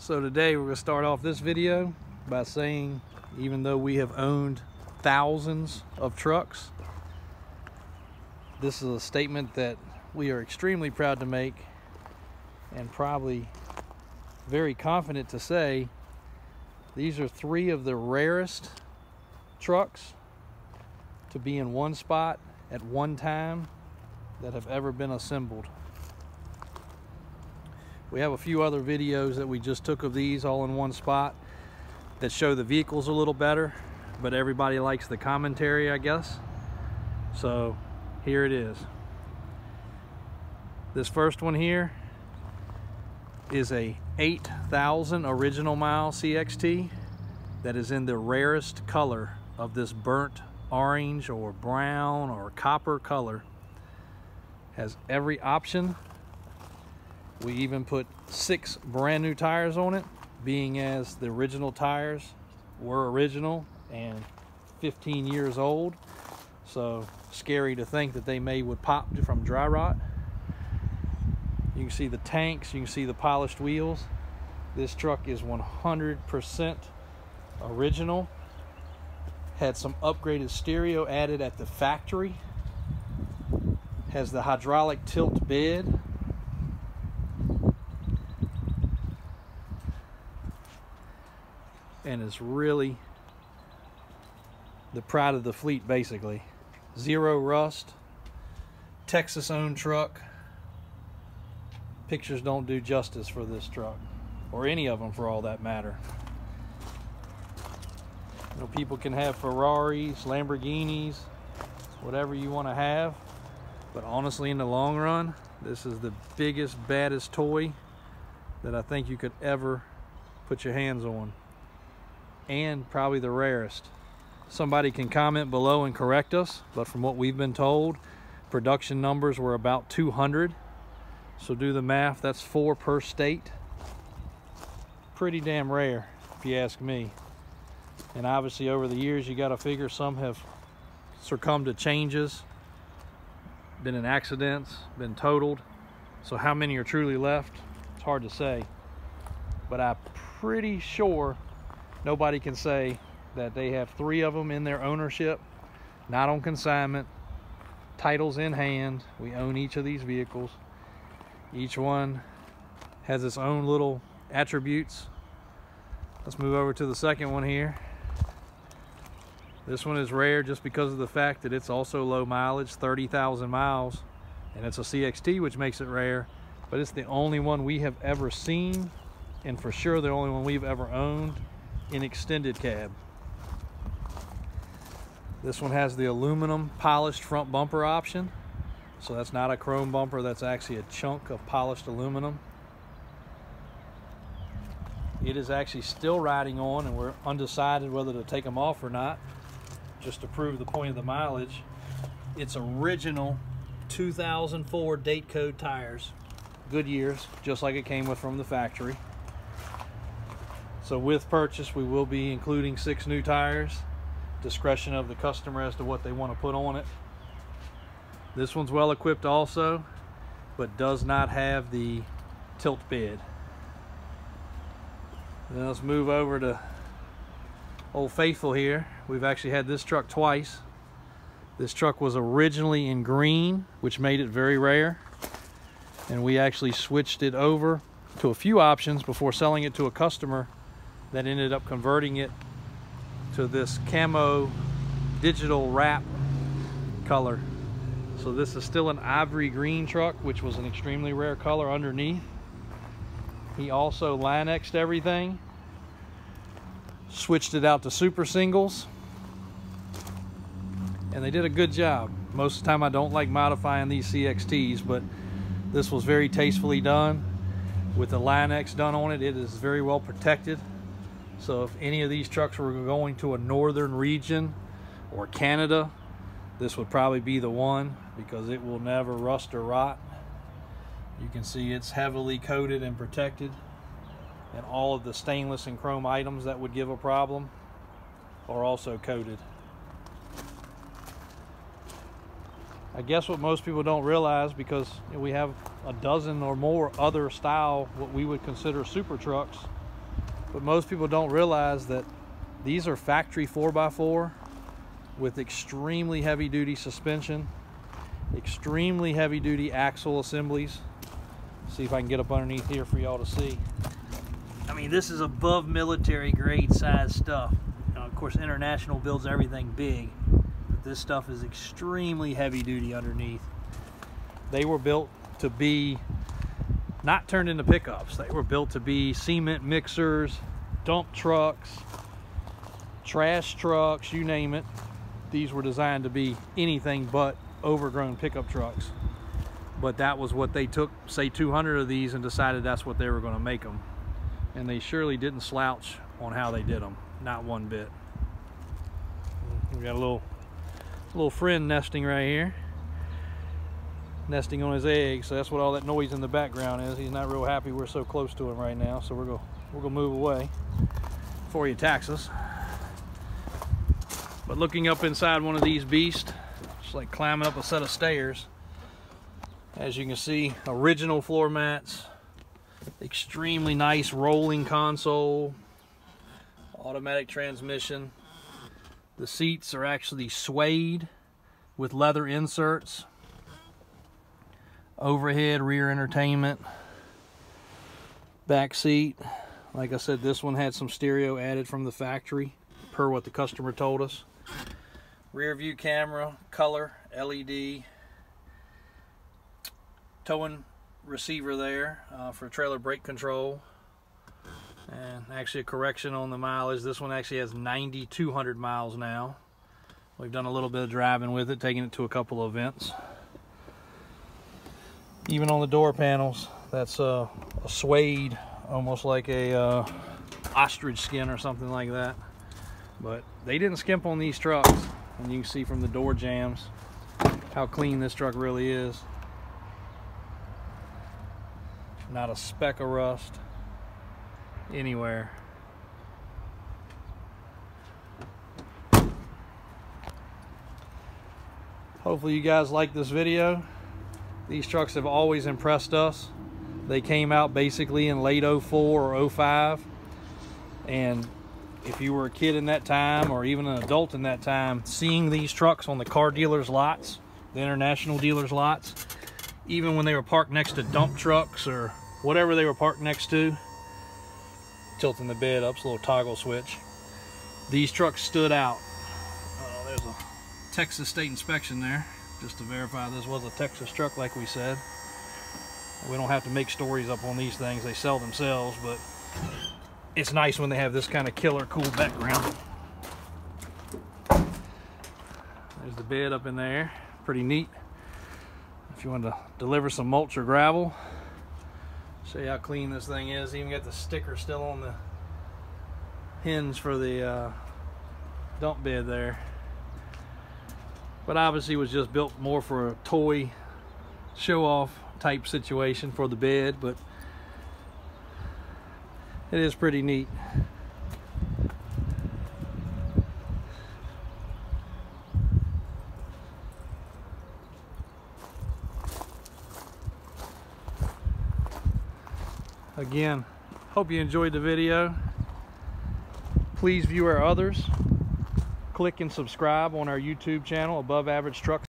So today we're going to start off this video by saying, even though we have owned thousands of trucks, this is a statement that we are extremely proud to make and probably very confident to say these are three of the rarest trucks to be in one spot at one time that have ever been assembled. We have a few other videos that we just took of these all in one spot that show the vehicles a little better, but everybody likes the commentary, I guess. So here it is. This first one here is a 8,000 original mile Cxt that is in the rarest color of this burnt orange or brown or copper color. Has every option. We even put 6 brand new tires on it, being as the original tires were original and 15 years old. So scary to think that they would pop from dry rot. You can see the tanks, you can see the polished wheels. This truck is 100% original. Had some upgraded stereo added at the factory. Has the hydraulic tilt bed. And is really the pride of the fleet, basically. Zero rust, Texas owned truck. Pictures don't do justice for this truck, or any of them for all that matter. You know, people can have Ferraris, Lamborghinis, whatever you want to have, but honestly, in the long run, this is the biggest, baddest toy that I think you could ever put your hands on. And probably the rarest. Somebody can comment below and correct us, but from what we've been told, production numbers were about 200. So do the math, that's 4 per state. Pretty damn rare, if you ask me. And obviously over the years, you gotta figure some have succumbed to changes, been in accidents, been totaled. So how many are truly left? It's hard to say. But I'm pretty sure nobody can say that they have 3 of them in their ownership, not on consignment, titles in hand. We own each of these vehicles. Each one has its own little attributes. Let's move over to the second one here. This one is rare just because of the fact that it's also low mileage, 30,000 miles, and it's a Cxt, which makes it rare, but it's the only one we have ever seen, and for sure the only one we've ever owned in extended cab. This one has the aluminum polished front bumper option, so that's not a chrome bumper, that's actually a chunk of polished aluminum. It is actually still riding on, and we're undecided whether to take them off or not, just to prove the point of the mileage. It's original 2004 date code tires, Goodyears, just like it came with from the factory. So with purchase, we will be including 6 new tires. Discretion of the customer as to what they want to put on it. This one's well equipped also, but does not have the tilt bed. Then let's move over to Old Faithful here. We've actually had this truck twice. This truck was originally in green, which made it very rare. And we actually switched it over to a few options before selling it to a customer that ended up converting it to this camo digital wrap color. So this is still an ivory green truck, which was an extremely rare color underneath. He also Line-X'd everything, switched it out to super singles, and they did a good job. Most of the time I don't like modifying these Cxt's, but this was very tastefully done. With the Line-X done on it, it is very well protected. So if any of these trucks were going to a northern region or Canada, this would probably be the one, because it will never rust or rot. You can see it's heavily coated and protected, and all of the stainless and chrome items that would give a problem are also coated. I guess what most people don't realize, because we have a dozen or more other style, what we would consider super trucks, But most people don't realize that these are factory 4x4 with extremely heavy duty suspension, extremely heavy duty axle assemblies. See if I can get up underneath here for y'all to see. I mean, this is above military grade size stuff. Now, of course, International builds everything big, but this stuff is extremely heavy duty underneath. They were built to be not turned into pickups. They were built to be cement mixers, dump trucks, trash trucks, you name it. These were designed to be anything but overgrown pickup trucks. But that was what they took, say 200 of these, and decided that's what they were going to make them. And they surely didn't slouch on how they did them, not one bit. We got a little friend nesting right here, nesting on his eggs. So that's what all that noise in the background is. He's not real happy we're so close to him right now, so we're gonna move away before he attacks us. But looking up inside one of these beasts, it's like climbing up a set of stairs. As you can see, original floor mats, extremely nice rolling console, automatic transmission. The seats are actually suede with leather inserts, overhead rear entertainment, back seat. Like I said, this one had some stereo added from the factory per what the customer told us. Rear view camera, color, LED, towing receiver there for trailer brake control, and actually a correction on the mileage. This one actually has 9,200 miles now. We've done a little bit of driving with it, taking it to a couple of events. Even on the door panels, that's a suede, almost like a ostrich skin or something like that. But they didn't skimp on these trucks, and you can see from the door jambs how clean this truck really is. Not a speck of rust anywhere. Hopefully you guys like this video. These trucks have always impressed us. They came out basically in late 04 or 05, and if you were a kid in that time or even an adult in that time, seeing these trucks on the car dealers lots, the International dealers lots, even when they were parked next to dump trucks or whatever they were parked next to, tilting the bed up, it's a little toggle switch, these trucks stood out. There's a Texas state inspection there, just to verify this was a Texas truck like we said. We don't have to make stories up on these things, they sell themselves, but it's nice when they have this kind of killer cool background. There's the bed up in there, pretty neat. If you want to deliver some mulch or gravel, show you how clean this thing is. Even got the sticker still on the hinge for the dump bed there. But obviously it was just built more for a toy show-off type situation for the bed, but it is pretty neat. Again, hope you enjoyed the video. Please view our others. Click and subscribe on our YouTube channel, Above Average Trucks.